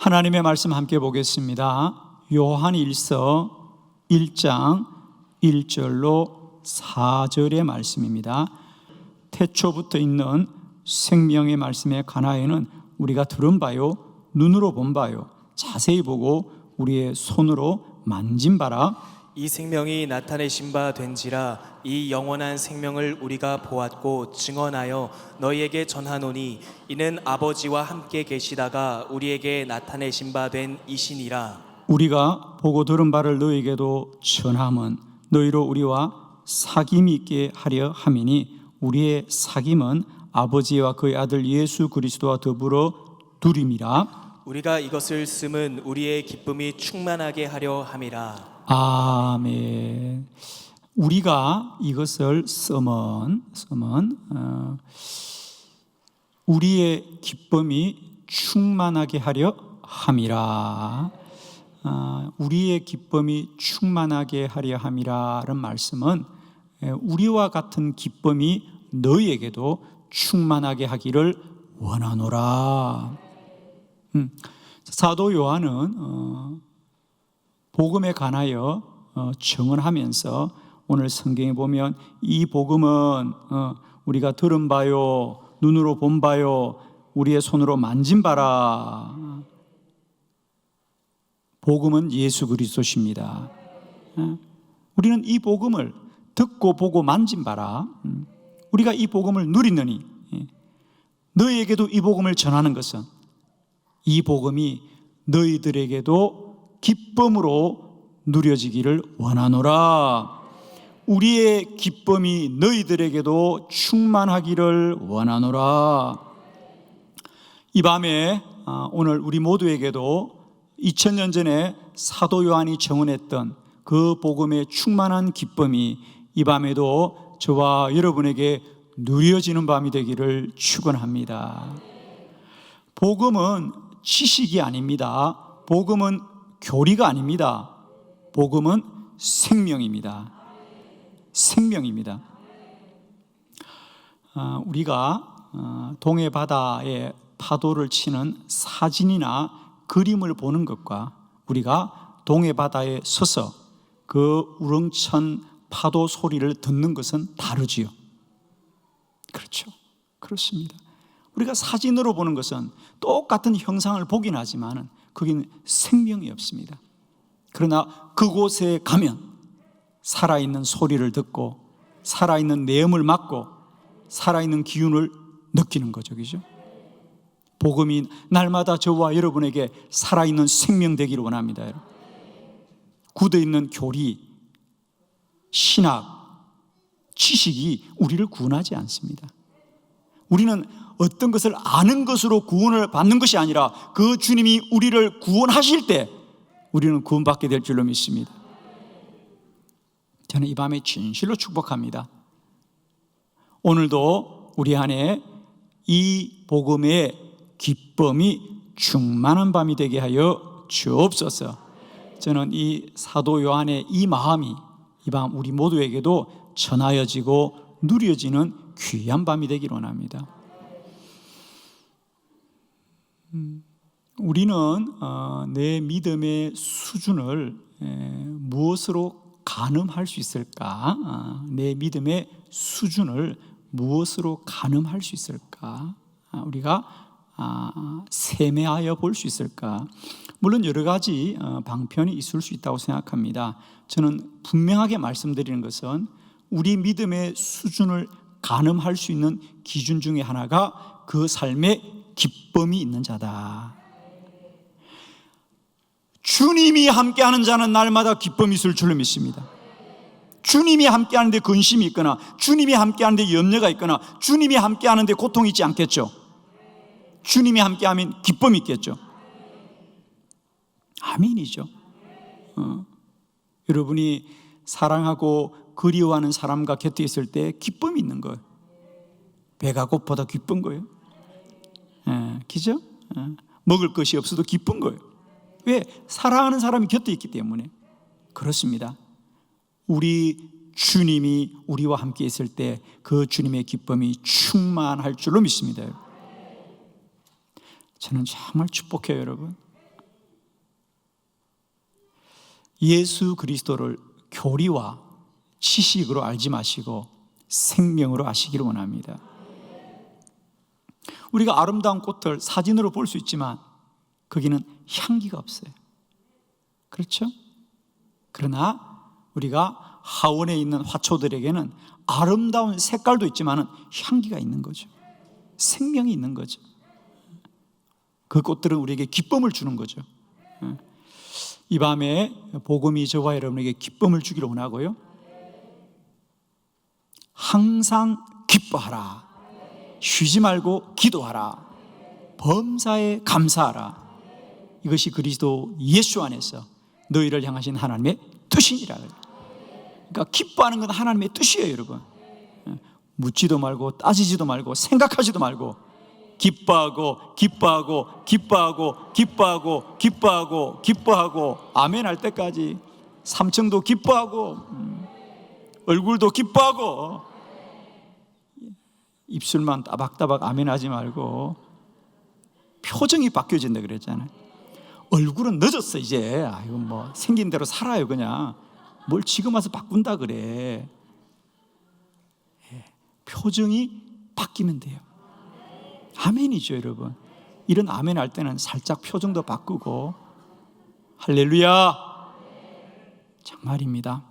하나님의 말씀 함께 보겠습니다. 요한일서 1장 1절로 4절의 말씀입니다. 태초부터 있는 생명의 말씀에 관하여는 우리가 들은 바요, 눈으로 본 바요, 자세히 보고 우리의 손으로 만진 바라. 이 생명이 나타내신 바 된지라. 이 영원한 생명을 우리가 보았고 증언하여 너희에게 전하노니 이는 아버지와 함께 계시다가 우리에게 나타내신 바 된 이시니라. 우리가 보고 들은 바를 너희에게도 전함은 너희로 우리와 사귐이 있게 하려 함이니 우리의 사귐은 아버지와 그의 아들 예수 그리스도와 더불어 두림이라. 우리가 이것을 쓰면 우리의 기쁨이 충만하게 하려 함이라. 아멘. 우리가 이것을 쓰면 우리의 기쁨이 충만하게 하려 함이라. 우리의 기쁨이 충만하게 하려 함이라는 말씀은 우리와 같은 기쁨이 너희에게도 충만하게 하기를 원하노라. 사도 요한은 복음에 관하여 증언하면서 오늘 성경에 보면 이 복음은 우리가 들은 바요, 눈으로 본 바요, 우리의 손으로 만진 바라. 복음은 예수 그리스도십니다. 우리는 이 복음을 듣고 보고 만진 바라. 우리가 이 복음을 누리느니 너희에게도 이 복음을 전하는 것은 이 복음이 너희들에게도 기쁨으로 누려지기를 원하노라. 우리의 기쁨이 너희들에게도 충만하기를 원하노라. 이 밤에 오늘 우리 모두에게도 2000년 전에 사도 요한이 증언했던 그 복음의 충만한 기쁨이 이 밤에도 저와 여러분에게 누려지는 밤이 되기를 축원합니다. 복음은 지식이 아닙니다. 복음은 교리가 아닙니다. 복음은 생명입니다. 생명입니다. 우리가 동해 바다에 파도를 치는 사진이나 그림을 보는 것과 우리가 동해 바다에 서서 그 우렁찬 파도 소리를 듣는 것은 다르지요. 그렇죠. 그렇습니다. 우리가 사진으로 보는 것은 똑같은 형상을 보긴 하지만 거기는 생명이 없습니다. 그러나 그곳에 가면 살아있는 소리를 듣고 살아있는 내음을 맡고 살아있는 기운을 느끼는 거죠. 그죠? 복음이 날마다 저와 여러분에게 살아있는 생명 되기를 원합니다. 여러분. 굳어있는 교리, 신학, 지식이 우리를 구원하지 않습니다. 우리는 어떤 것을 아는 것으로 구원을 받는 것이 아니라 그 주님이 우리를 구원하실 때 우리는 구원받게 될 줄로 믿습니다. 저는 이 밤에 진실로 축복합니다. 오늘도 우리 안에 이 복음의 기쁨이 충만한 밤이 되게 하여 주옵소서. 저는 이 사도 요한의 이 마음이 이 밤 우리 모두에게도 전하여지고 누려지는 귀한 밤이 되기를 원합니다. 우리는 내 믿음의 수준을 무엇으로 가늠할 수 있을까? 내 믿음의 수준을 무엇으로 가늠할 수 있을까? 우리가 세매하여 볼 수 있을까? 물론 여러 가지 방편이 있을 수 있다고 생각합니다. 저는 분명하게 말씀드리는 것은 우리 믿음의 수준을 가늠할 수 있는 기준 중에 하나가 그 삶에 기쁨이 있는 자다. 주님이 함께하는 자는 날마다 기쁨이 있을 줄로 믿습니다. 주님이 함께하는데 근심이 있거나 주님이 함께하는데 염려가 있거나 주님이 함께하는데 고통이 있지 않겠죠. 주님이 함께하면 기쁨이 있겠죠. 아멘이죠. 여러분이 사랑하고 그리워하는 사람과 곁에 있을 때 기쁨이 있는 거예요. 배가 고파도 기쁜 거예요. 그죠? 먹을 것이 없어도 기쁜 거예요. 왜? 사랑하는 사람이 곁에 있기 때문에. 그렇습니다. 우리 주님이 우리와 함께 있을 때 그 주님의 기쁨이 충만할 줄로 믿습니다. 저는 정말 축복해요, 여러분. 예수 그리스도를 교리와 지식으로 알지 마시고 생명으로 아시기를 원합니다. 우리가 아름다운 꽃을 사진으로 볼 수 있지만 거기는 향기가 없어요. 그렇죠? 그러나 우리가 하원에 있는 화초들에게는 아름다운 색깔도 있지만 향기가 있는 거죠. 생명이 있는 거죠. 그 꽃들은 우리에게 기쁨을 주는 거죠. 이 밤에 복음이 저와 여러분에게 기쁨을 주기를 원하고요, 항상 기뻐하라, 쉬지 말고 기도하라, 범사에 감사하라. 이것이 그리스도 예수 안에서 너희를 향하신 하나님의 뜻이니라. 그러니까 기뻐하는 건 하나님의 뜻이에요, 여러분. 묻지도 말고 따지지도 말고 생각하지도 말고 기뻐하고 기뻐하고 기뻐하고 기뻐하고 기뻐하고 기뻐하고 아멘 할 때까지 삼층도 기뻐하고 얼굴도 기뻐하고 입술만 따박따박 아멘 하지 말고 표정이 바뀌어진다 그랬잖아요. 얼굴은 늦었어 이제. 이거 뭐 생긴 대로 살아요. 그냥 뭘 지금 와서 바꾼다 그래. 표정이 바뀌면 돼요. 아멘이죠, 여러분. 이런 아멘 할 때는 살짝 표정도 바꾸고 할렐루야 정말입니다.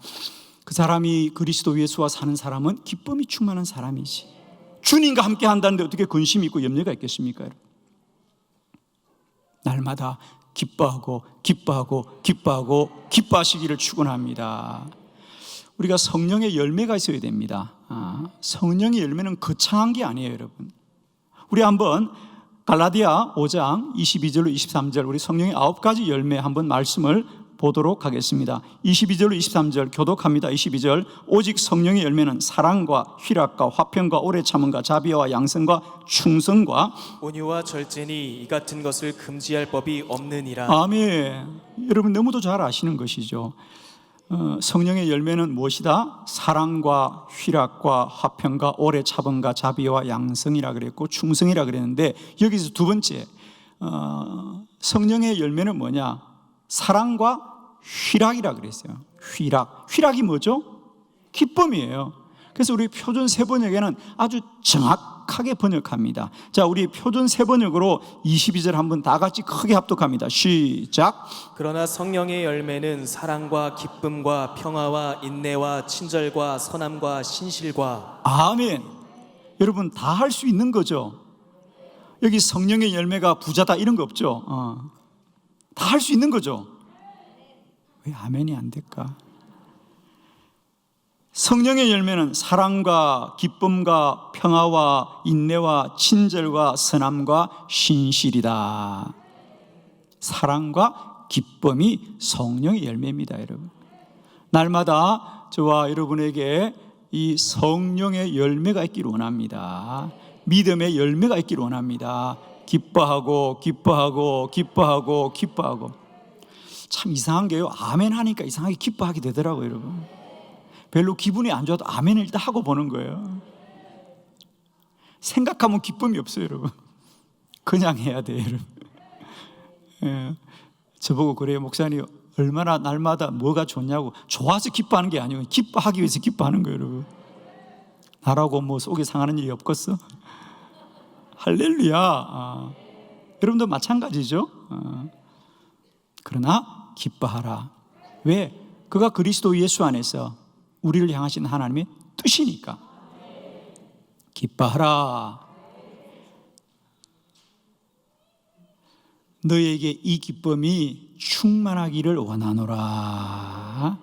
그 사람이 그리스도 예수와 사는 사람은 기쁨이 충만한 사람이지. 주님과 함께 한다는데 어떻게 근심이 있고 염려가 있겠습니까, 여러분? 날마다 기뻐하고 기뻐하고 기뻐하고 기뻐하시기를 축원합니다. 우리가 성령의 열매가 있어야 됩니다. 성령의 열매는 거창한 게 아니에요, 여러분. 우리 한번 갈라디아 5장 22절로 23절 우리 성령의 9가지 열매 한번 말씀을 보도록 하겠습니다. 22절로 23절 교독합니다. 22절 오직 성령의 열매는 사랑과 희락과 화평과 오래 참음과 자비와 양성과 충성과 온유와 절제니 이 같은 것을 금지할 법이 없느니라. 아멘. 여러분 너무도 잘 아시는 것이죠. 성령의 열매는 무엇이다? 사랑과 희락과 화평과 오래 참음과 자비와 양성이라 그랬고 충성이라 그랬는데 여기서 두 번째 성령의 열매는 뭐냐? 사랑과 희락이라 그랬어요. 희락이 뭐죠? 기쁨이에요. 그래서 우리 표준 세번역에는 아주 정확하게 번역합니다. 자, 우리 표준 세번역으로 22절 한번 다 같이 크게 합독합니다. 시작. 그러나 성령의 열매는 사랑과 기쁨과 평화와 인내와 친절과 선함과 신실과. 아멘. 여러분 다 할 수 있는 거죠. 여기 성령의 열매가 부자다 이런 거 없죠. 다 할 수 있는 거죠. 왜 아멘이 안 될까? 성령의 열매는 사랑과 기쁨과 평화와 인내와 친절과 선함과 신실이다. 사랑과 기쁨이 성령의 열매입니다, 여러분. 날마다 저와 여러분에게 이 성령의 열매가 있기를 원합니다. 믿음의 열매가 있기를 원합니다. 기뻐하고 기뻐하고 기뻐하고 기뻐하고. 참 이상한 게요, 아멘 하니까 이상하게 기뻐하게 되더라고요, 여러분. 별로 기분이 안 좋아도 아멘을 일단 하고 보는 거예요. 생각하면 기쁨이 없어요, 여러분. 그냥 해야 돼요, 여러분. 예. 저보고 그래요, 목사님 얼마나 날마다 뭐가 좋냐고. 좋아서 기뻐하는 게 아니고 기뻐하기 위해서 기뻐하는 거예요, 여러분. 나라고 뭐 속이 상하는 일이 없겠어? 할렐루야. 여러분도 마찬가지죠. 그러나 기뻐하라. 왜? 그가 그리스도 예수 안에서 우리를 향하신 하나님의 뜻이니까. 기뻐하라. 너에게 이 기쁨이 충만하기를 원하노라.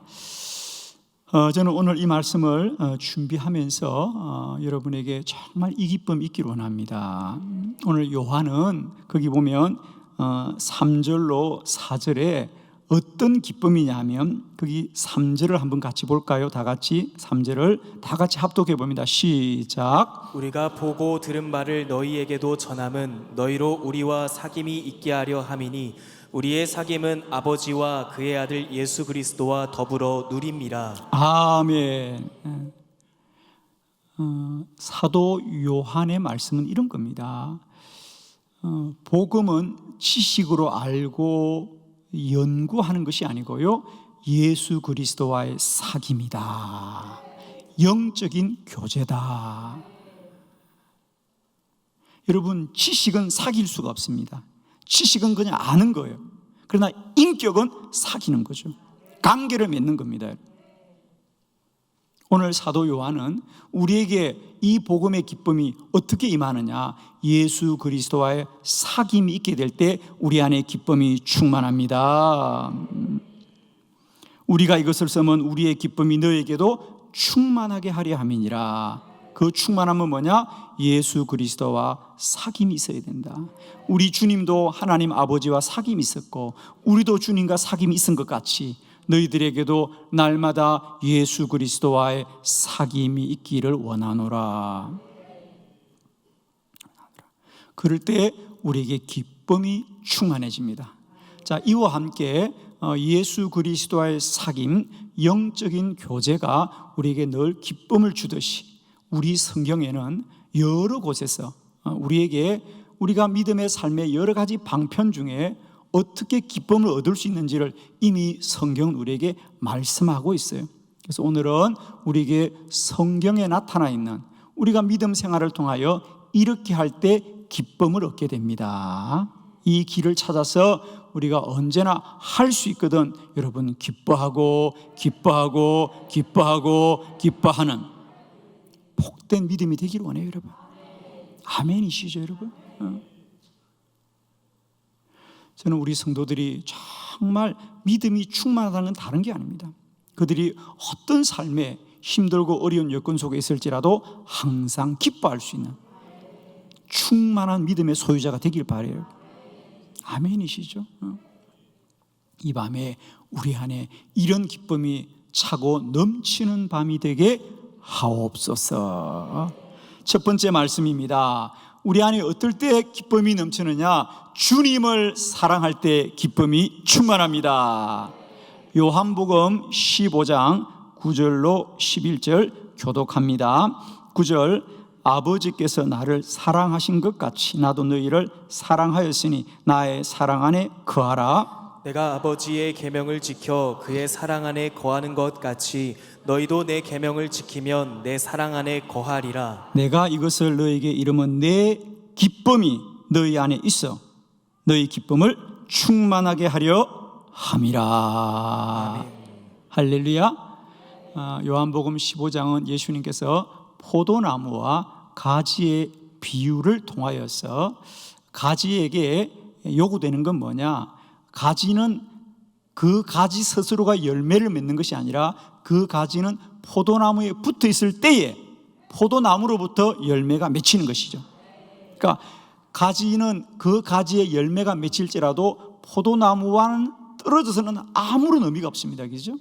저는 오늘 이 말씀을 준비하면서 여러분에게 정말 이 기쁨 있기를 원합니다. 오늘 요한은 거기 보면 3절로 4절에 어떤 기쁨이냐 하면 거기 3절을 한번 같이 볼까요? 다 같이 3절을 다 같이 합독해 봅니다. 시작. 우리가 보고 들은 바를 너희에게도 전함은 너희로 우리와 사귐이 있게 하려 함이니 우리의 사귐은 아버지와 그의 아들 예수 그리스도와 더불어 누림이라. 아멘. 사도 요한의 말씀은 이런 겁니다. 복음은 지식으로 알고 연구하는 것이 아니고요, 예수 그리스도와의 사귐이다. 영적인 교제다. 여러분, 지식은 사귈 수가 없습니다. 지식은 그냥 아는 거예요. 그러나 인격은 사귀는 거죠. 관계를 맺는 겁니다. 오늘 사도 요한은 우리에게 이 복음의 기쁨이 어떻게 임하느냐, 예수 그리스도와의 사귐이 있게 될 때 우리 안에 기쁨이 충만합니다. 우리가 이것을 쓰면 우리의 기쁨이 너에게도 충만하게 하려 함이니라. 그 충만함은 뭐냐? 예수 그리스도와 사귐이 있어야 된다. 우리 주님도 하나님 아버지와 사귐이 있었고 우리도 주님과 사귐이 있은 것 같이 너희들에게도 날마다 예수 그리스도와의 사귐이 있기를 원하노라. 그럴 때 우리에게 기쁨이 충만해집니다. 자, 이와 함께 예수 그리스도와의 사귐, 영적인 교제가 우리에게 늘 기쁨을 주듯이 우리 성경에는 여러 곳에서 우리가 믿음의 삶의 여러 가지 방편 중에 어떻게 기쁨을 얻을 수 있는지를 이미 성경은 우리에게 말씀하고 있어요. 그래서 오늘은 우리에게 성경에 나타나 있는 우리가 믿음 생활을 통하여 이렇게 할 때 기쁨을 얻게 됩니다. 이 길을 찾아서 우리가 언제나 할 수 있거든. 여러분, 기뻐하고 기뻐하는 복된 믿음이 되기를 원해요, 여러분. 아멘이시죠, 여러분? 저는 우리 성도들이 정말 믿음이 충만하다는 건 다른 게 아닙니다. 그들이 어떤 삶에 힘들고 어려운 여건 속에 있을지라도 항상 기뻐할 수 있는 충만한 믿음의 소유자가 되길 바라요. 아멘이시죠? 이 밤에 우리 안에 이런 기쁨이 차고 넘치는 밤이 되게 하옵소서. 첫 번째 말씀입니다. 우리 안에 어떨 때 기쁨이 넘치느냐? 주님을 사랑할 때 기쁨이 충만합니다. 요한복음 15장 9절로 11절 교독합니다. 9절, 아버지께서 나를 사랑하신 것 같이 나도 너희를 사랑하였으니 나의 사랑 안에 거하라. 내가 아버지의 계명을 지켜 그의 사랑 안에 거하는 것 같이 너희도 내 계명을 지키면 내 사랑 안에 거하리라. 내가 이것을 너희에게 이르면 내 기쁨이 너희 안에 있어 너희 기쁨을 충만하게 하려 함이라. 아멘. 할렐루야. 요한복음 15장은 예수님께서 포도나무와 가지의 비유를 통하여서 가지에게 요구되는 건 뭐냐? 가지는 그 가지 스스로가 열매를 맺는 것이 아니라 그 가지는 포도나무에 붙어 있을 때에 포도나무로부터 열매가 맺히는 것이죠. 그러니까 가지는 그 가지의 열매가 맺힐지라도 포도나무와는 떨어져서는 아무런 의미가 없습니다. 그죠?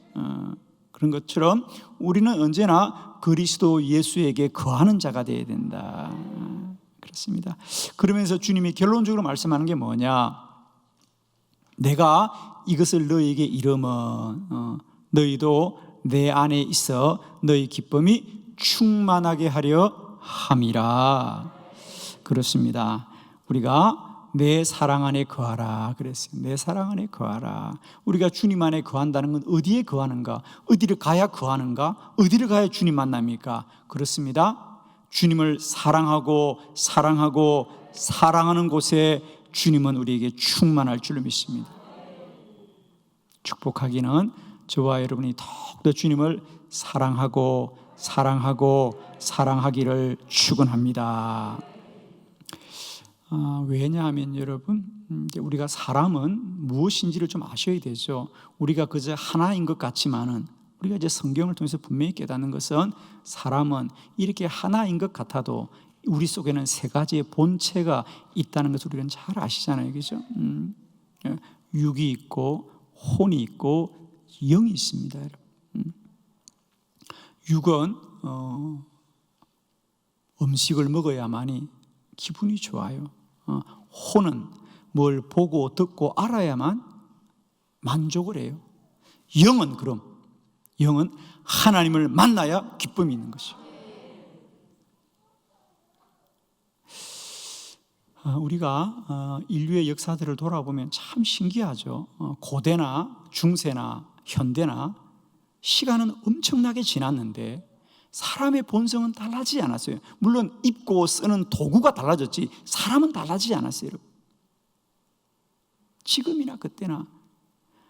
그런 것처럼 우리는 언제나 그리스도 예수에게 거하는 자가 되어야 된다. 그렇습니다. 그러면서 주님이 결론적으로 말씀하는 게 뭐냐? 내가 이것을 너희에게 이르면 너희도 내 안에 있어 너희 기쁨이 충만하게 하려 함이라. 그렇습니다. 우리가 내 사랑 안에 거하라 그랬어요. 내 사랑 안에 거하라. 우리가 주님 안에 거한다는 건 어디에 거하는가? 어디를 가야 거하는가? 어디를 가야 주님 만납니까? 그렇습니다. 주님을 사랑하고 사랑하는 곳에 주님은 우리에게 충만할 줄로 믿습니다. 축복하기는 저와 여러분이 더욱더 주님을 사랑하기를 축원합니다. 왜냐하면 여러분, 우리가 사람은 무엇인지를 좀 아셔야 되죠. 우리가 그저 하나인 것 같지만은 우리가 이제 성경을 통해서 분명히 깨닫는 것은 사람은 이렇게 하나인 것 같아도 우리 속에는 세 가지의 본체가 있다는 것을 우리는 잘 아시잖아요, 그죠? 육이 있고 혼이 있고 영이 있습니다, 여러분. 육은 음식을 먹어야만이 기분이 좋아요. 혼은 뭘 보고 듣고 알아야만 만족을 해요. 영은 하나님을 만나야 기쁨이 있는 것이요. 우리가 인류의 역사들을 돌아보면 참 신기하죠. 고대나 중세나 현대나 시간은 엄청나게 지났는데 사람의 본성은 달라지지 않았어요. 물론 입고 쓰는 도구가 달라졌지 사람은 달라지지 않았어요. 여러분. 지금이나 그때나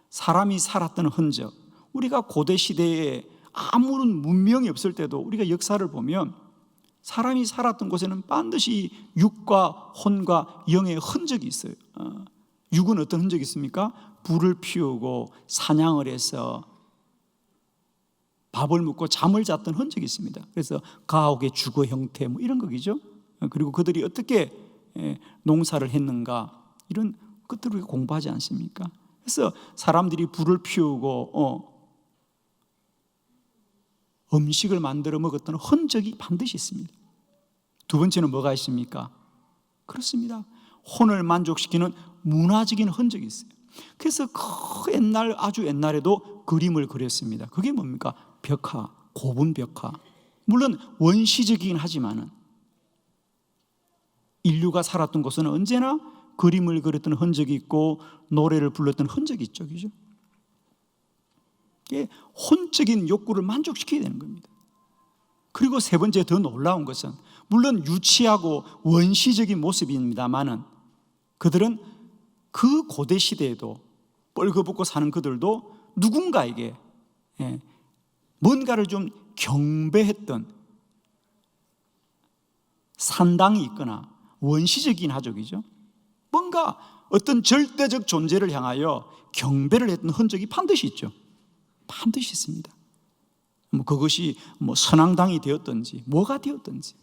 사람이 살았던 흔적, 우리가 고대 시대에 아무런 문명이 없을 때도 우리가 역사를 보면 사람이 살았던 곳에는 반드시 육과 혼과 영의 흔적이 있어요. 육은 어떤 흔적이 있습니까? 불을 피우고 사냥을 해서 밥을 먹고 잠을 잤던 흔적이 있습니다. 그래서 가옥의 주거 형태 뭐 이런 거겠죠. 그리고 그들이 어떻게 농사를 했는가 이런 것들을 우리가 공부하지 않습니까? 그래서 사람들이 불을 피우고 음식을 만들어 먹었던 흔적이 반드시 있습니다. 두 번째는 뭐가 있습니까? 그렇습니다. 혼을 만족시키는 문화적인 흔적이 있어요. 그래서 그 옛날 아주 옛날에도 그림을 그렸습니다. 그게 뭡니까? 벽화, 고분 벽화. 물론 원시적이긴 하지만은 인류가 살았던 곳은 언제나 그림을 그렸던 흔적이 있고 노래를 불렀던 흔적이 있죠. 그죠? 이게 혼적인 욕구를 만족시켜야 되는 겁니다. 그리고 세 번째 더 놀라운 것은 물론 유치하고 원시적인 모습입니다만은 그들은 그 고대 시대에도 뻘거벗고 사는 그들도 누군가에게 뭔가를 좀 경배했던 산당이 있거나 원시적인 하족이죠. 뭔가 어떤 절대적 존재를 향하여 경배를 했던 흔적이 반드시 있죠. 반드시 있습니다. 그것이 선앙당이 되었든지 뭐가 되었든지.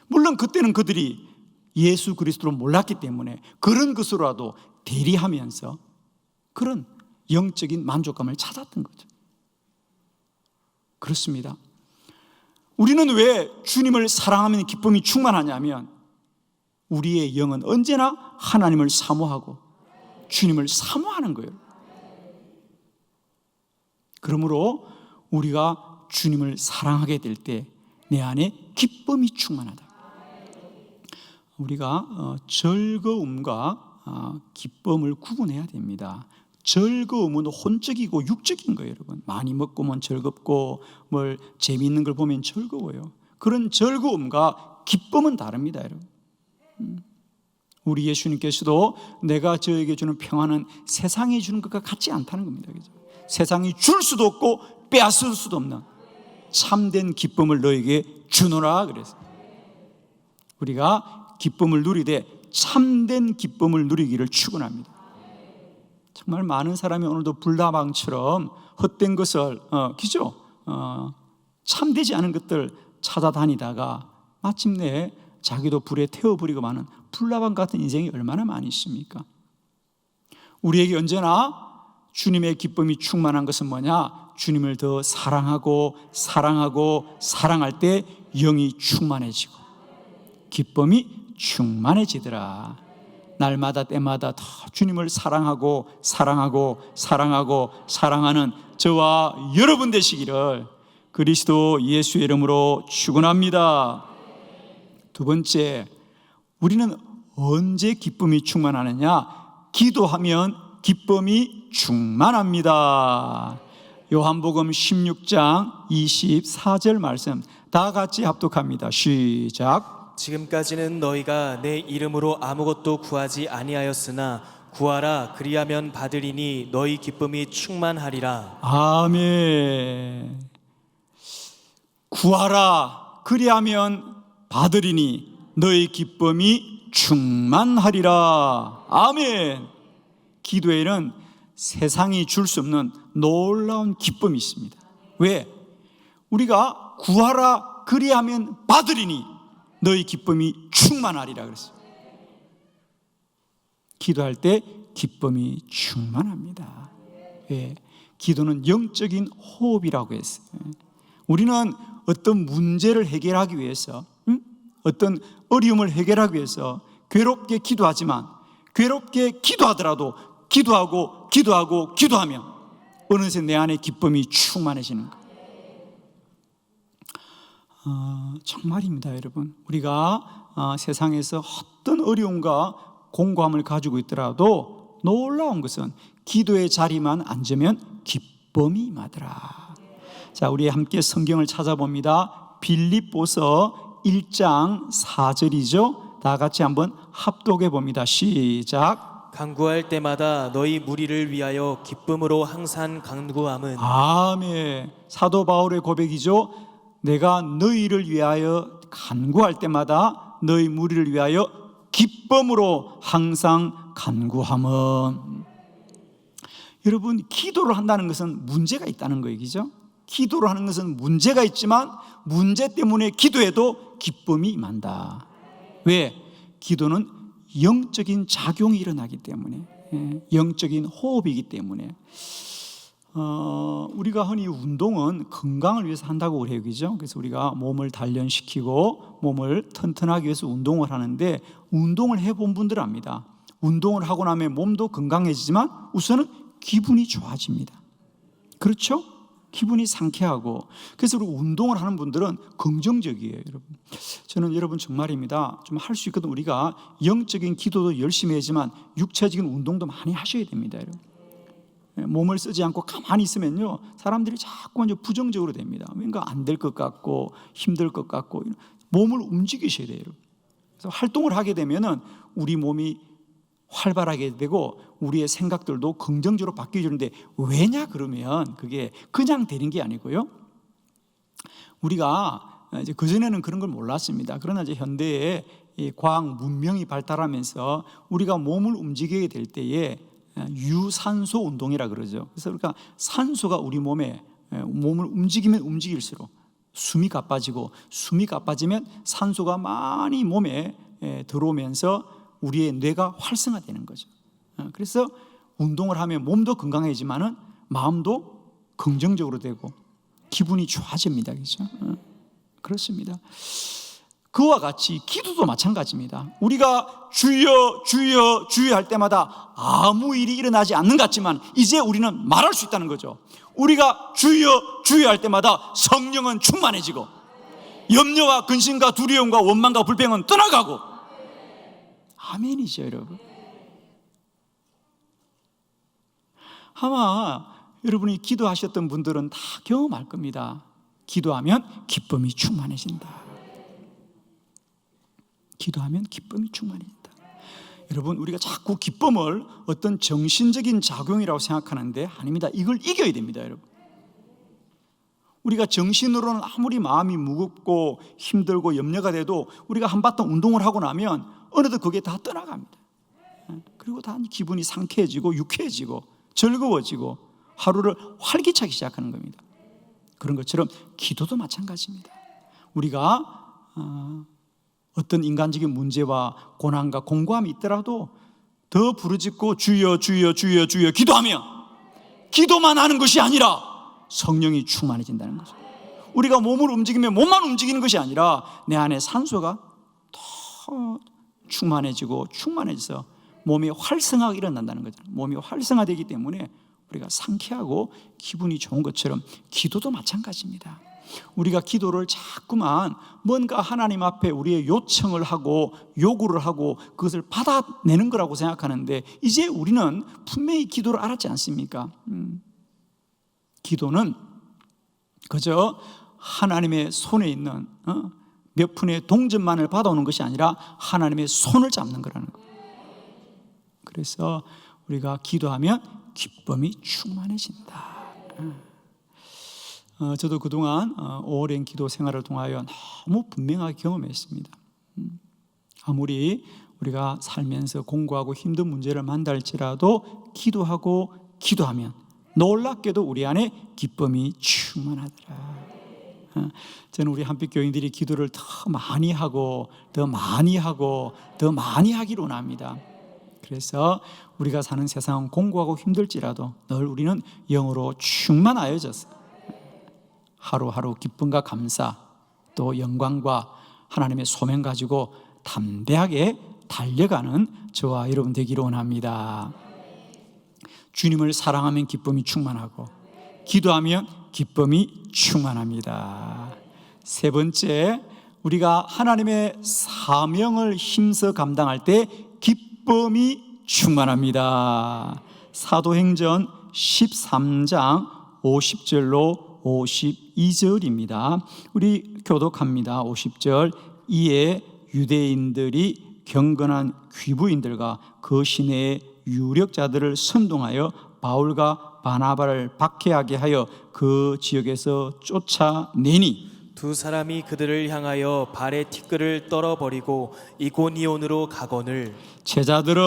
물론 그때는 그들이 예수 그리스도를 몰랐기 때문에 그런 것으로라도 대리하면서 그런 영적인 만족감을 찾았던 거죠. 그렇습니다. 우리는 왜 주님을 사랑하면 기쁨이 충만하냐면 우리의 영은 언제나 하나님을 사모하고 주님을 사모하는 거예요. 그러므로 우리가 주님을 사랑하게 될 때 내 안에 기쁨이 충만하다. 우리가 즐거움과 기쁨을 구분해야 됩니다. 즐거움은 혼적이고 육적인 거예요, 여러분. 많이 먹고 면 즐겁고 뭘 재미있는 걸 보면 즐거워요. 그런 즐거움과 기쁨은 다릅니다, 여러분. 우리 예수님께서도 내가 저에게 주는 평안은 세상이 주는 것과 같지 않다는 겁니다. 그죠? 세상이 줄 수도 없고 빼앗을 수도 없는 참된 기쁨을 너에게 주노라 그랬어요. 우리가 기쁨을 누리되 참된 기쁨을 누리기를 축원합니다. 정말 많은 사람이 오늘도 불나방처럼 헛된 것을 그죠? 참되지 않은 것들 찾아다니다가 마침내 자기도 불에 태워버리고 마는 불나방 같은 인생이 얼마나 많이 있습니까? 우리에게 언제나 주님의 기쁨이 충만한 것은 뭐냐? 주님을 더 사랑하고 사랑할 때 영이 충만해지고 기쁨이 충만해지더라. 날마다 때마다 더 주님을 사랑하는 저와 여러분 되시기를 그리스도 예수의 이름으로 축원합니다. 두 번째, 우리는 언제 기쁨이 충만하느냐? 기도하면 기쁨이 충만합니다. 요한복음 16장 24절 말씀 다 같이 합독합니다. 시작. 지금까지는 너희가 내 이름으로 아무것도 구하지 아니하였으나 구하라 그리하면 받으리니 너희 기쁨이 충만하리라. 아멘. 구하라 그리하면 받으리니 너희 기쁨이 충만하리라. 아멘. 기도에는 세상이 줄 수 없는 놀라운 기쁨이 있습니다. 왜? 우리가 구하라 그리하면 받으리니 너희 기쁨이 충만하리라 그랬어요. 기도할 때 기쁨이 충만합니다. 왜? 기도는 영적인 호흡이라고 했어요. 우리는 어떤 문제를 해결하기 위해서 어떤 어려움을 해결하기 위해서 괴롭게 기도하지만 괴롭게 기도하더라도 기도하면 어느새 내 안에 기쁨이 충만해지는 거예요. 정말입니다, 여러분. 우리가 세상에서 어떤 어려움과 공고함을 가지고 있더라도 놀라운 것은 기도의 자리만 앉으면 기쁨이 임하더라. 자, 우리 함께 성경을 찾아봅니다. 빌립보서 1장 4절이죠. 다 같이 한번 합독해 봅니다. 시작. 간구할 때마다 너희 무리를 위하여 기쁨으로 항상 간구함은 아멘. 사도 바울의 고백이죠. 내가 너희를 위하여 간구할 때마다 너희 무리를 위하여 기쁨으로 항상 간구함은. 여러분, 기도를 한다는 것은 문제가 있다는 거예요, 그죠? 기도를 하는 것은 문제가 있지만 문제 때문에 기도해도 기쁨이 임한다. 왜? 기도는 영적인 작용이 일어나기 때문에, 영적인 호흡이기 때문에. 우리가 흔히 운동은 건강을 위해서 한다고 그래요, 그죠? 그래서 우리가 몸을 단련시키고 몸을 튼튼하기 위해서 운동을 하는데, 운동을 해본 분들은 압니다. 운동을 하고 나면 몸도 건강해지지만 우선은 기분이 좋아집니다. 그렇죠? 기분이 상쾌하고. 그래서 우리 운동을 하는 분들은 긍정적이에요, 여러분. 저는 여러분 정말입니다. 좀 할 수 있거든. 우리가 영적인 기도도 열심히 하지만 육체적인 운동도 많이 하셔야 됩니다, 여러분. 몸을 쓰지 않고 가만히 있으면요, 사람들이 자꾸만 부정적으로 됩니다. 뭔가 안 될 것 같고 힘들 것 같고. 몸을 움직이셔야 돼요, 여러분. 그래서 활동을 하게 되면은 우리 몸이 활발하게 되고 우리의 생각들도 긍정적으로 바뀌어지는데, 왜냐 그러면 그게 그냥 되는 게 아니고요. 우리가 이제 그전에는 그런 걸 몰랐습니다. 그러나 이제 현대에 이 과학 문명이 발달하면서 우리가 몸을 움직이게 될 때에 유산소 운동이라 그러죠. 그래서 그러니까 산소가 우리 몸에, 몸을 움직이면 움직일수록 숨이 가빠지고, 숨이 가빠지면 산소가 많이 몸에 들어오면서 우리의 뇌가 활성화되는 거죠. 그래서 운동을 하면 몸도 건강해지만은 마음도 긍정적으로 되고 기분이 좋아집니다, 그렇죠? 그렇습니다. 그와 같이 기도도 마찬가지입니다. 우리가 주여 주여 주여 할 때마다 아무 일이 일어나지 않는 것 같지만 이제 우리는 말할 수 있다는 거죠. 우리가 주여 주여 할 때마다 성령은 충만해지고 염려와 근심과 두려움과 원망과 불평은 떠나가고. 아멘이죠, 여러분. 아마 여러분이 기도하셨던 분들은 다 경험할 겁니다. 기도하면 기쁨이 충만해진다. 기도하면 기쁨이 충만해진다. 여러분, 우리가 자꾸 기쁨을 어떤 정신적인 작용이라고 생각하는데 아닙니다. 이걸 이겨야 됩니다, 여러분. 우리가 정신으로는 아무리 마음이 무겁고 힘들고 염려가 돼도 우리가 한바탕 운동을 하고 나면 어느덧 그게 다 떠나갑니다. 그리고 다 기분이 상쾌해지고 유쾌해지고 즐거워지고 하루를 활기차게 시작하는 겁니다. 그런 것처럼 기도도 마찬가지입니다. 우리가 어떤 인간적인 문제와 고난과 공고함이 있더라도 더 부르짖고 주여 주여 주여 주여 기도하며, 기도만 하는 것이 아니라 성령이 충만해진다는 거죠. 우리가 몸을 움직이면 몸만 움직이는 것이 아니라 내 안에 산소가 더 충만해지고 충만해져서 몸이 활성화가 일어난다는 거죠. 몸이 활성화되기 때문에 우리가 상쾌하고 기분이 좋은 것처럼 기도도 마찬가지입니다. 우리가 기도를 자꾸만 뭔가 하나님 앞에 우리의 요청을 하고 요구를 하고 그것을 받아내는 거라고 생각하는데, 이제 우리는 분명히 기도를 알았지 않습니까? 기도는 그저 하나님의 손에 있는 몇 푼의 동전만을 받아오는 것이 아니라 하나님의 손을 잡는 거라는 거예요. 그래서 우리가 기도하면 기쁨이 충만해진다. 저도 그동안 오랜 기도 생활을 통하여 너무 분명하게 경험했습니다. 아무리 우리가 살면서 공고하고 힘든 문제를 만날지라도 기도하고 기도하면 놀랍게도 우리 안에 기쁨이 충만하더라. 저는 우리 한빛 교인들이 기도를 더 많이 하고 더 많이 하고 더 많이 하기를 원합니다. 그래서 우리가 사는 세상은 공고하고 힘들지라도 늘 우리는 영으로 충만하여져서 하루하루 기쁨과 감사 또 영광과 하나님의 소명 가지고 담대하게 달려가는 저와 여러분 되기를 원합니다. 주님을 사랑하면 기쁨이 충만하고 기도하면 기쁨이 충만합니다. 세 번째, 우리가 하나님의 사명을 힘써 감당할 때 기쁨이 충만합니다. 사도행전 13장 50절로 52절입니다. 우리 교독합니다. 50절. 이에 유대인들이 경건한 귀부인들과 그 시내의 유력자들을 선동하여 바울과 바나바를 박해하게 하여 그 지역에서 쫓아내니 두 사람이 그들을 향하여 발에 티끌을 떨어버리고 이고니온으로 가거늘 제자들은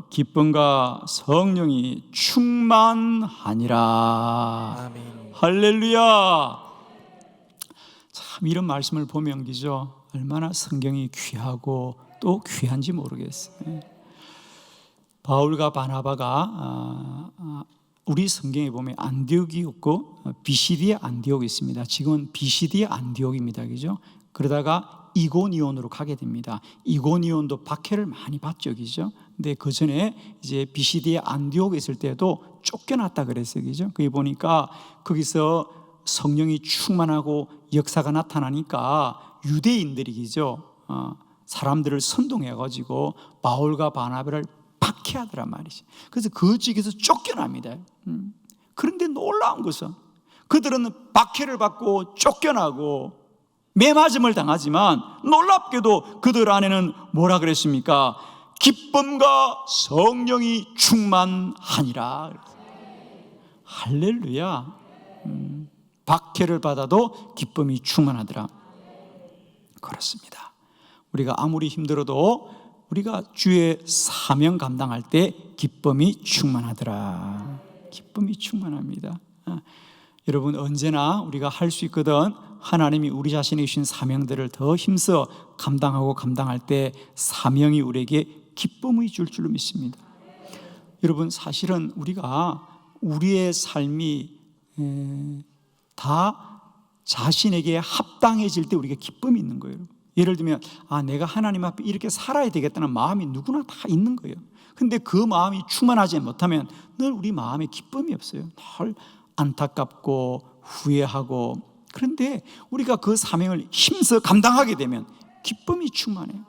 기쁨과 성령이 충만하니라. 아멘. 할렐루야. 참 이런 말씀을 보면 기죠, 얼마나 성경이 귀하고 또 귀한지 모르겠어요. 바울과 바나바가 우리 성경에 보면 안디옥이 있고 비시디아 안디옥이 있습니다. 지금은 비시디아 안디옥입니다. 그죠? 그러다가 이고니온으로 가게 됩니다. 이고니온도 박해를 많이 받죠. 그죠? 근데 그 전에 이제 비시디아 안디옥에 있을 때도 쫓겨났다 그랬어요. 그죠? 거기 보니까 거기서 성령이 충만하고 역사가 나타나니까 유대인들이 그죠? 사람들을 선동해 가지고 바울과 바나바를 박해하더란 말이지. 그래서 그 지역에서 쫓겨납니다. 그런데 놀라운 것은 그들은 박해를 받고 쫓겨나고 매맞음을 당하지만 놀랍게도 그들 안에는 뭐라 그랬습니까? 기쁨과 성령이 충만하니라. 할렐루야. 박해를 받아도 기쁨이 충만하더라. 그렇습니다. 우리가 아무리 힘들어도 우리가 주의 사명 감당할 때 기쁨이 충만하더라. 기쁨이 충만합니다. 여러분 언제나 우리가 할 수 있거든. 하나님이 우리 자신에게 주신 사명들을 더 힘써 감당하고 감당할 때 사명이 우리에게 기쁨이 줄 줄로 믿습니다. 여러분 사실은 우리가 우리의 삶이 다 자신에게 합당해질 때 우리가 기쁨이 있는 거예요. 예를 들면 내가 하나님 앞에 이렇게 살아야 되겠다는 마음이 누구나 다 있는 거예요. 근데 그 마음이 충만하지 못하면 늘 우리 마음에 기쁨이 없어요. 늘 안타깝고 후회하고. 그런데 우리가 그 사명을 힘써 감당하게 되면 기쁨이 충만해요.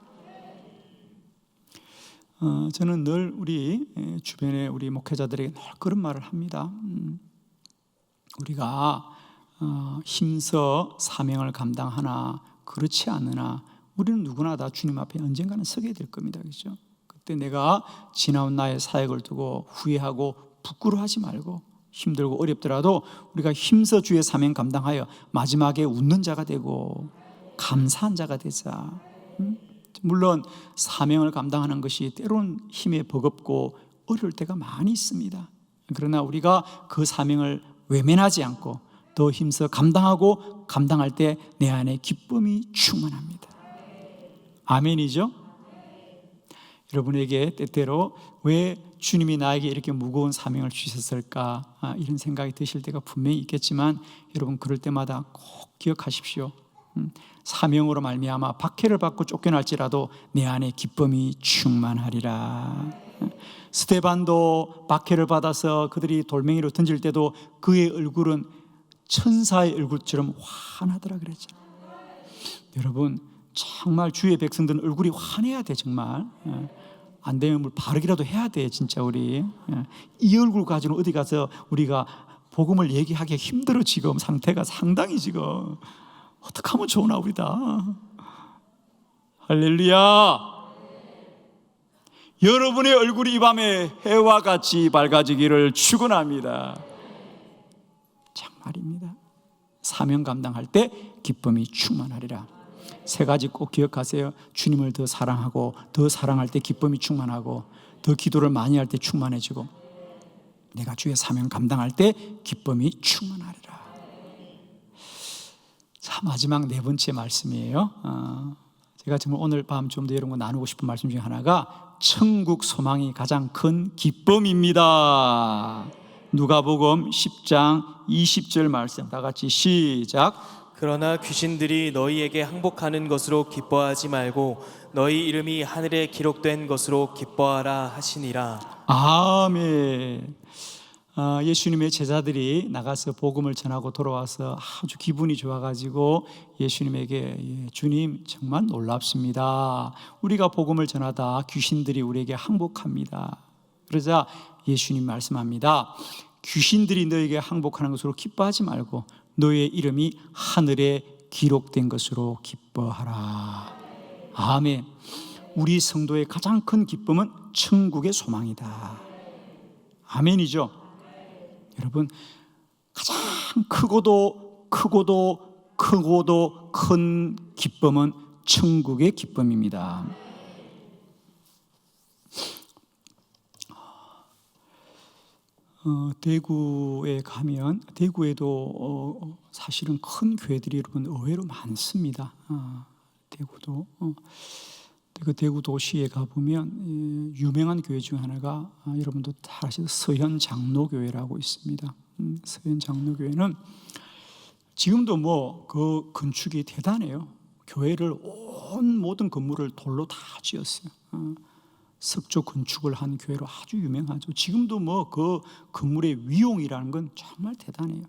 저는 늘 우리 주변에 우리 목회자들에게 늘 그런 말을 합니다. 우리가 힘써 사명을 감당하나 그렇지 않으나 우리는 누구나 다 주님 앞에 언젠가는 서게 될 겁니다. 그렇죠? 그때 내가 지나온 나의 사역을 두고 후회하고 부끄러워하지 말고 힘들고 어렵더라도 우리가 힘써 주의 사명 감당하여 마지막에 웃는 자가 되고 감사한 자가 되자. 물론 사명을 감당하는 것이 때로는 힘에 버겁고 어려울 때가 많이 있습니다. 그러나 우리가 그 사명을 외면하지 않고 더 힘써 감당하고 감당할 때 내 안에 기쁨이 충만합니다. 아멘이죠? 여러분에게 때때로 왜 주님이 나에게 이렇게 무거운 사명을 주셨을까 이런 생각이 드실 때가 분명히 있겠지만 여러분 그럴 때마다 꼭 기억하십시오. 사명으로 말미암아 박해를 받고 쫓겨날지라도 내 안에 기쁨이 충만하리라. 스데반도 박해를 받아서 그들이 돌멩이로 던질 때도 그의 얼굴은 천사의 얼굴처럼 환하더라 그랬죠. 여러분 정말 주의 백성들은 얼굴이 환해야 돼. 정말 안 되면 뭘 바르기라도 해야 돼. 진짜 우리 이 얼굴 가지고 어디 가서 우리가 복음을 얘기하기 힘들어. 지금 상태가 상당히 지금 어떻게 하면 좋으나 우리 다. 할렐루야. 여러분의 얼굴이 이 밤에 해와 같이 밝아지기를 축원합니다. 정말입니다. 사명 감당할 때 기쁨이 충만하리라. 세 가지 꼭 기억하세요. 주님을 더 사랑하고 더 사랑할 때 기쁨이 충만하고 더 기도를 많이 할 때 충만해지고 내가 주의 사명 감당할 때 기쁨이 충만하리라. 자, 마지막 네 번째 말씀이에요. 제가 정말 오늘 밤 좀 더 여러분과 나누고 싶은 말씀 중에 하나가 천국 소망이 가장 큰 기쁨입니다. 누가복음 10장 20절 말씀 다 같이 시작. 그러나 귀신들이 너희에게 항복하는 것으로 기뻐하지 말고 너희 이름이 하늘에 기록된 것으로 기뻐하라 하시니라. 아멘. 예수님의 제자들이 나가서 복음을 전하고 돌아와서 아주 기분이 좋아가지고 예수님에게 주님 정말 놀랍습니다. 우리가 복음을 전하다 귀신들이 우리에게 항복합니다. 그러자 예수님 말씀합니다. 귀신들이 너에게 항복하는 것으로 기뻐하지 말고 너의 이름이 하늘에 기록된 것으로 기뻐하라. 아멘. 우리 성도의 가장 큰 기쁨은 천국의 소망이다. 아멘이죠. 여러분, 가장 크고도 큰 기쁨은 천국의 기쁨입니다. 대구에 가면 대구에도 사실은 큰 교회들이 여러분 의외로 많습니다. 대구도 대구 도시에 가보면 유명한 교회 중 하나가 여러분도 다 아시는 서현 장로교회라고 있습니다. 서현 장로교회는 지금도 뭐 그 건축이 대단해요. 교회를 온 모든 건물을 돌로 다 지었어요. 석조 건축을 한 교회로 아주 유명하죠. 지금도 뭐 그 건물의 위용이라는 건 정말 대단해요.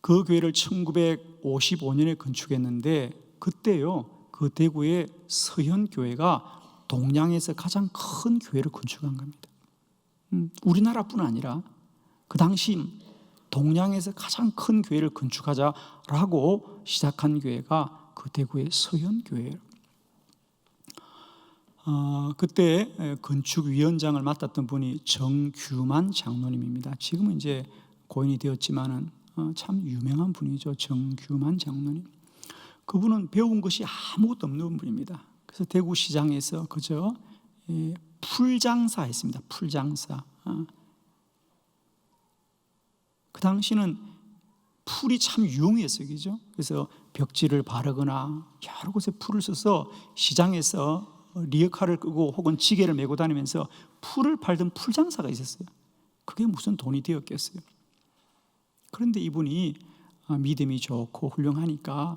그 교회를 1955년에 건축했는데 그때요, 그 대구의 서현교회가 동양에서 가장 큰 교회를 건축한 겁니다. 우리나라뿐 아니라 그 당시 동양에서 가장 큰 교회를 건축하자라고 시작한 교회가 그 대구의 서현교회예요. 그때 건축위원장을 맡았던 분이 정규만 장로님입니다. 지금은 이제 고인이 되었지만은 참 유명한 분이죠. 정규만 장로님. 그분은 배운 것이 아무것도 없는 분입니다. 그래서 대구시장에서 그저 풀장사 했습니다. 풀장사. 그 당시는 풀이 참 유용했어요. 그죠? 그래서 벽지를 바르거나 여러 곳에 풀을 써서 시장에서 리어카를 끄고 혹은 지게를 메고 다니면서 풀을 팔던 풀장사가 있었어요. 그게 무슨 돈이 되었겠어요. 그런데 이분이 믿음이 좋고 훌륭하니까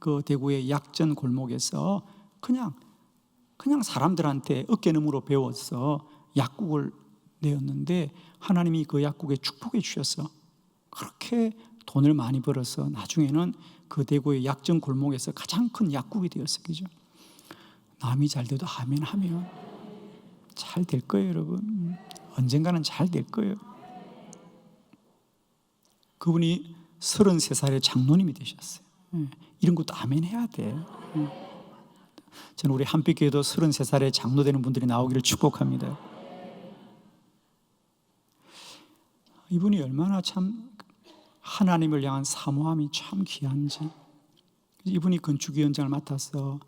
그 대구의 약전 골목에서 그냥 사람들한테 어깨너머로 배워서 약국을 내었는데 하나님이 그 약국에 축복해 주셔서 그렇게 돈을 많이 벌어서 나중에는 그 대구의 약전 골목에서 가장 큰 약국이 되었어요. 그죠? 남이 잘 돼도 아멘 하면 잘 될 거예요, 여러분. 언젠가는 잘 될 거예요. 그분이 33살에 장로님이 되셨어요. 이런 것도 아멘 해야 돼. 저는 우리 한빛교회도 33살에 장로 되는 분들이 나오기를 축복합니다. 이분이 얼마나 참 하나님을 향한 사모함이 참 귀한지. 이분이 건축위원장을 맡아서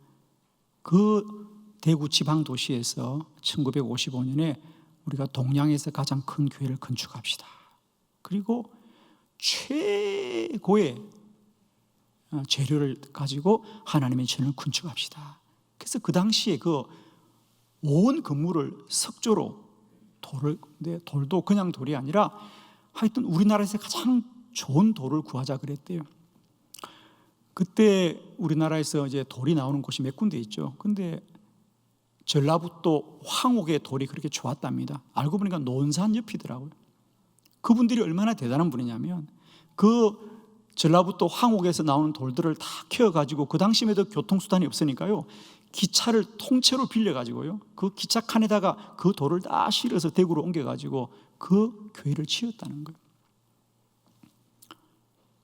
그 대구 지방 도시에서 1955년에 우리가 동양에서 가장 큰 교회를 건축합시다. 그리고 최고의 재료를 가지고 하나님의 전을 건축합시다. 그래서 그 당시에 그 온 건물을 석조로 돌도 그냥 돌이 아니라 하여튼 우리나라에서 가장 좋은 돌을 구하자 그랬대요. 그때 우리나라에서 이제 돌이 나오는 곳이 몇 군데 있죠. 근데 전라북도 황옥의 돌이 그렇게 좋았답니다. 알고 보니까 논산 옆이더라고요. 그분들이 얼마나 대단한 분이냐면 그 전라북도 황옥에서 나오는 돌들을 다 캐어가지고 그 당시에도 교통수단이 없으니까요, 기차를 통째로 빌려가지고요, 그 기차 칸에다가 그 돌을 다 실어서 대구로 옮겨가지고 그 교회를 지었다는 거예요.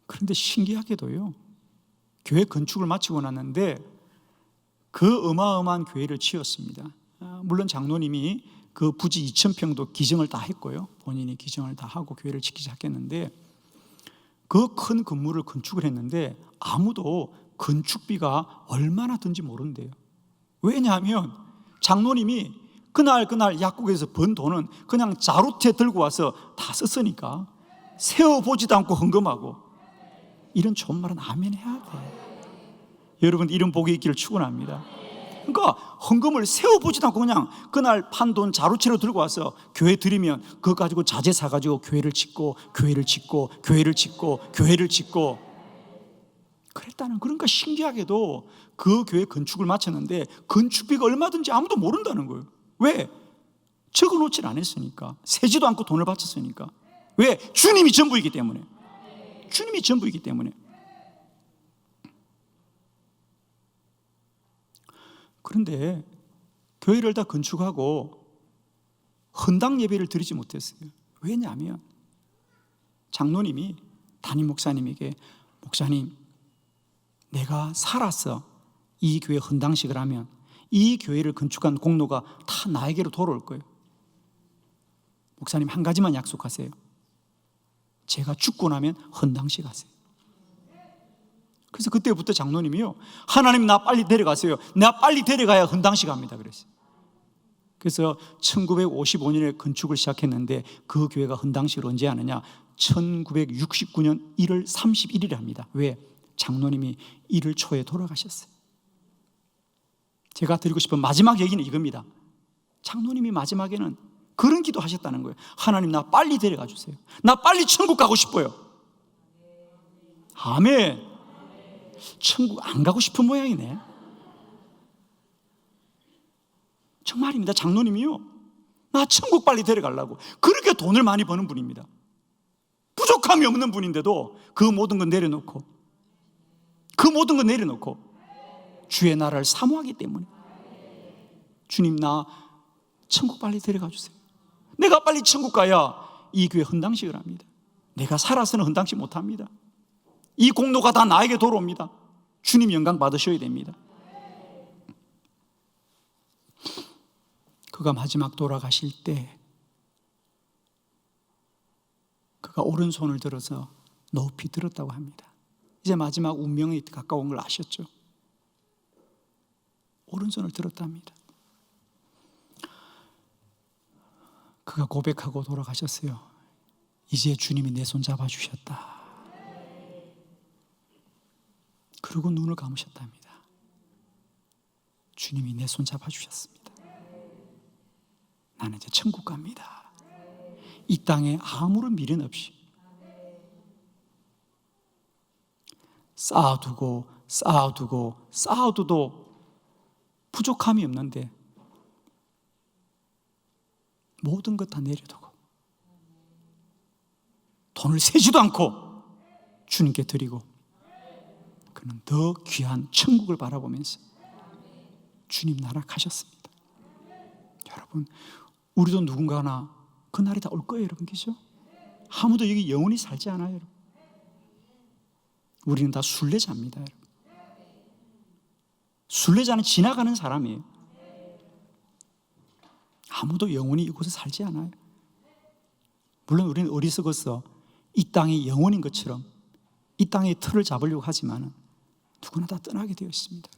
그런데 신기하게도요, 교회 건축을 마치고 났는데 그 어마어마한 교회를 지었습니다. 물론 장로님이 그 부지 2,000평도 기증을 다 했고요, 본인이 기증을 다 하고 교회를 짓기 시작했는데 그 큰 건물을 건축을 했는데 아무도 건축비가 얼마나 든지 모른대요. 왜냐하면 장로님이 그날 약국에서 번 돈은 그냥 자루채 들고 와서 다 썼으니까 세어보지도 않고 헌금하고. 이런 좋은 말은 아멘 해야 돼. 여러분, 이런 복이 있기를 축원합니다. 그러니까 헌금을 세어보지도 않고 그냥 그날 판 돈 자루채로 들고 와서 교회 드리면 그거 가지고 자재 사가지고 교회를 짓고 그랬다는. 그러니까 신기하게도 그 교회 건축을 마쳤는데 건축비가 얼마든지 아무도 모른다는 거예요. 왜? 적어놓질 않았으니까. 세지도 않고 돈을 바쳤으니까. 왜? 주님이 전부이기 때문에. 주님이 전부이기 때문에. 그런데 교회를 다 건축하고 헌당 예배를 드리지 못했어요. 왜냐하면 장로님이 담임 목사님에게 목사님, 내가 살아서 이 교회 헌당식을 하면 이 교회를 건축한 공로가 다 나에게로 돌아올 거예요. 목사님 한 가지만 약속하세요. 제가 죽고 나면 헌당식 하세요. 그래서 그때부터 장로님이요, 하나님 나 빨리 데려가세요. 나 빨리 데려가야 헌당식 합니다. 그랬어요. 그래서 1955년에 건축을 시작했는데 그 교회가 헌당식을 언제 하느냐? 1969년 1월 31일에 합니다. 왜? 장로님이 1월 초에 돌아가셨어요. 제가 드리고 싶은 마지막 얘기는 이겁니다. 장로님이 마지막에는 그런 기도 하셨다는 거예요. 하나님 나 빨리 데려가 주세요. 나 빨리 천국 가고 싶어요. 아멘. 천국 안 가고 싶은 모양이네. 정말입니다. 장로님이요, 나 천국 빨리 데려가려고 그렇게 돈을 많이 버는 분입니다. 부족함이 없는 분인데도 그 모든 건 내려놓고 주의 나라를 사모하기 때문에, 주님 나 천국 빨리 데려가 주세요. 내가 빨리 천국 가야 이 교회 헌당식을 합니다. 내가 살아서는 헌당식 못합니다. 이 공로가 다 나에게 돌아옵니다. 주님 영광 받으셔야 됩니다. 그가 마지막 돌아가실 때 그가 오른손을 들어서 높이 들었다고 합니다. 이제 마지막 운명이 가까운 걸 아셨죠? 오른손을 들었답니다. 그가 고백하고 돌아가셨어요. 이제 주님이 내 손 잡아주셨다. 그리고 눈을 감으셨답니다. 주님이 내 손 잡아주셨습니다. 나는 이제 천국 갑니다. 이 땅에 아무런 미련 없이 쌓아두고 쌓아둬도 부족함이 없는데 모든 것 다 내려두고 돈을 세지도 않고 주님께 드리고 그는 더 귀한 천국을 바라보면서 주님 나라 가셨습니다. 여러분, 우리도 누군가나 그 날이 다 올 거예요, 여러분. 그죠? 아무도 여기 영원히 살지 않아요, 여러분. 우리는 다 순례자입니다, 여러분. 순례자는 지나가는 사람이에요. 아무도 영원히 이곳에 살지 않아요. 물론 우리는 어리석어서 이 땅이 영원인 것처럼 이 땅의 틀을 잡으려고 하지만 누구나 다 떠나게 되어 있습니다.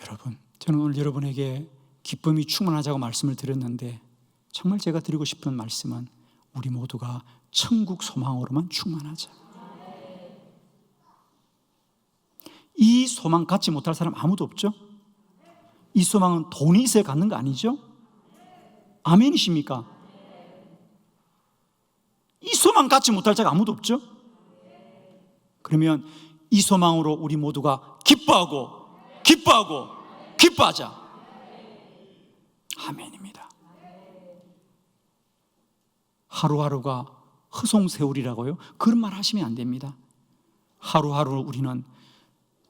여러분, 저는 오늘 여러분에게 기쁨이 충만하자고 말씀을 드렸는데, 정말 제가 드리고 싶은 말씀은 우리 모두가 천국 소망으로만 충만하자. 이 소망 갖지 못할 사람 아무도 없죠? 이 소망은 돈이 있어야 갖는 거 아니죠? 아멘이십니까? 이 소망 갖지 못할 자가 아무도 없죠? 그러면 이 소망으로 우리 모두가 기뻐하자. 아멘입니다. 하루하루가 허송세월이라고요? 그런 말 하시면 안 됩니다. 하루하루 우리는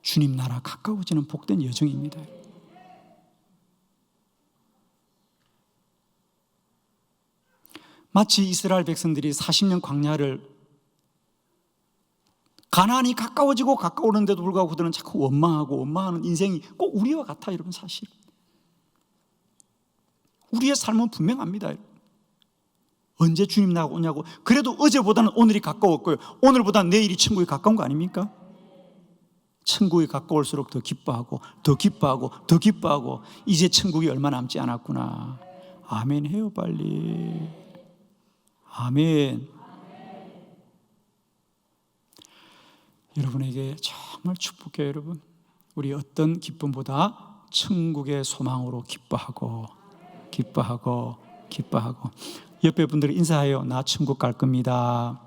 주님 나라 가까워지는 복된 여정입니다. 마치 이스라엘 백성들이 40년 광야를 가나안이 가까워오는데도 불구하고 그들은 자꾸 원망하는 인생이 꼭 우리와 같아요, 여러분. 사실 우리의 삶은 분명합니다. 언제 주님 나가 오냐고. 그래도 어제보다는 오늘이 가까웠고요, 오늘보다는 내일이 천국에 가까운 거 아닙니까? 천국에 가까울수록 더 기뻐하고 이제 천국이 얼마 남지 않았구나. 아멘 해요, 빨리. 아멘. 여러분에게 정말 축복해요, 여러분. 우리 어떤 기쁨보다 천국의 소망으로 기뻐하고 옆에 분들이 인사해요. 나 천국 갈 겁니다.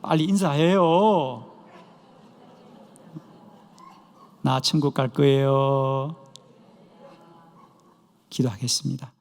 빨리 인사해요. 나 천국 갈 거예요. 기도하겠습니다.